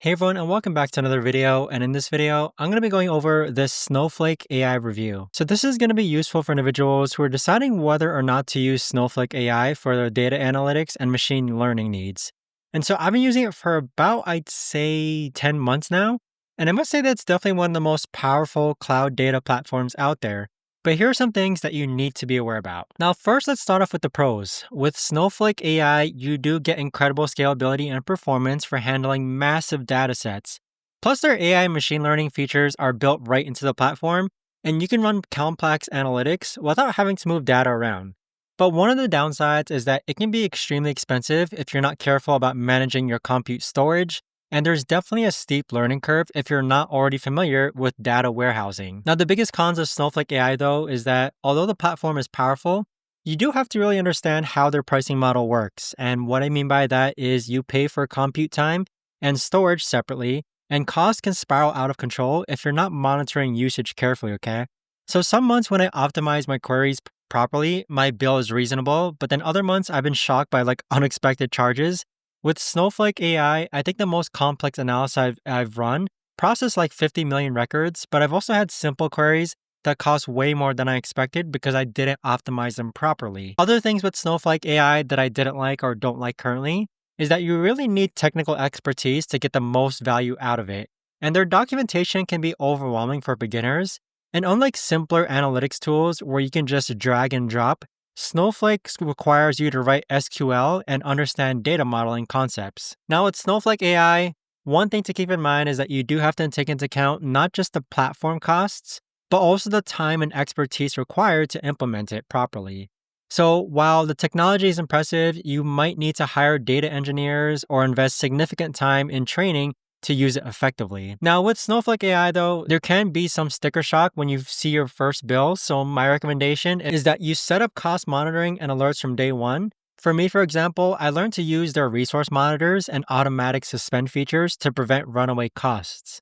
Hey everyone, and welcome back to another video. And in this video, I'm going to be going over this Snowflake AI review. So this is going to be useful for individuals who are deciding whether or not to use Snowflake AI for their data analytics and machine learning needs. And so I've been using it for about, I'd say, 10 months now. And I must say that's definitely one of the most powerful cloud data platforms out there. But here are some things that you need to be aware about. Now, first, let's start off with the pros. With Snowflake AI, you do get incredible scalability and performance for handling massive datasets. Plus, their AI and machine learning features are built right into the platform, and you can run complex analytics without having to move data around. But one of the downsides is that it can be extremely expensive if you're not careful about managing your compute storage, and there's definitely a steep learning curve if you're not already familiar with data warehousing. Now, the biggest cons of Snowflake AI, though, is that although the platform is powerful, you do have to really understand how their pricing model works. And what I mean by that is you pay for compute time and storage separately, and costs can spiral out of control if you're not monitoring usage carefully, okay? So some months when I optimize my queries properly, my bill is reasonable, but then other months I've been shocked by unexpected charges. With Snowflake AI, I think the most complex analysis I've run processed like 50 million records, but I've also had simple queries that cost way more than I expected because I didn't optimize them properly. Other things with Snowflake AI that I didn't like or don't like currently is that you really need technical expertise to get the most value out of it. And their documentation can be overwhelming for beginners. And unlike simpler analytics tools where you can just drag and drop, Snowflake requires you to write SQL and understand data modeling concepts. Now, with Snowflake AI, one thing to keep in mind is that you do have to take into account not just the platform costs, but also the time and expertise required to implement it properly. So, while the technology is impressive, you might need to hire data engineers or invest significant time in training to use it effectively. Now, with Snowflake AI, though, there can be some sticker shock when you see your first bill. So, my recommendation is that you set up cost monitoring and alerts from day one. For me, for example, I learned to use their resource monitors and automatic suspend features to prevent runaway costs.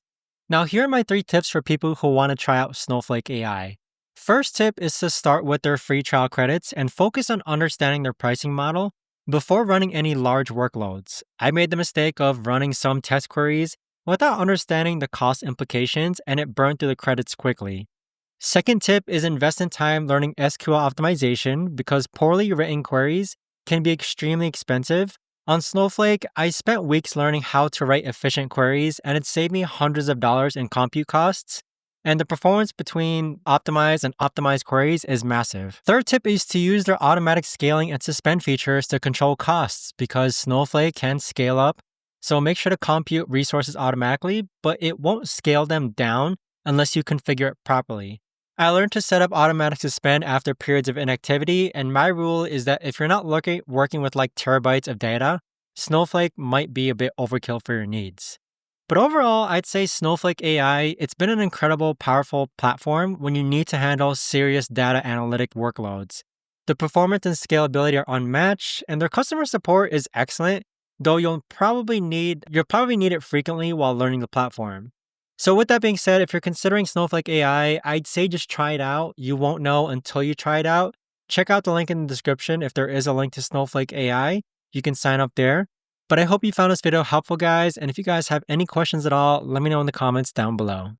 Now, here are my 3 tips for people who want to try out Snowflake AI. First tip is to start with their free trial credits and focus on understanding their pricing model before running any large workloads. I made the mistake of running some test queries without understanding the cost implications, and it burned through the credits quickly. Second tip is invest in time learning SQL optimization because poorly written queries can be extremely expensive. On Snowflake, I spent weeks learning how to write efficient queries, and it saved me hundreds of dollars in compute costs. And the performance between optimized and optimized queries is massive. Third tip is to use their automatic scaling and suspend features to control costs because Snowflake can scale up. So make sure to compute resources automatically, but it won't scale them down unless you configure it properly. I learned to set up automatic suspend after periods of inactivity, and my rule is that if you're not working with like terabytes of data, Snowflake might be a bit overkill for your needs. But overall, I'd say Snowflake AI, it's been an incredible, powerful platform when you need to handle serious data analytic workloads. The performance and scalability are unmatched, and their customer support is excellent, though you'll probably need it frequently while learning the platform. So with that being said, if you're considering Snowflake AI, I'd say just try it out. You won't know until you try it out. Check out the link in the description if there is a link to Snowflake AI. You can sign up there. But I hope you found this video helpful, guys. And if you guys have any questions at all, let me know in the comments down below.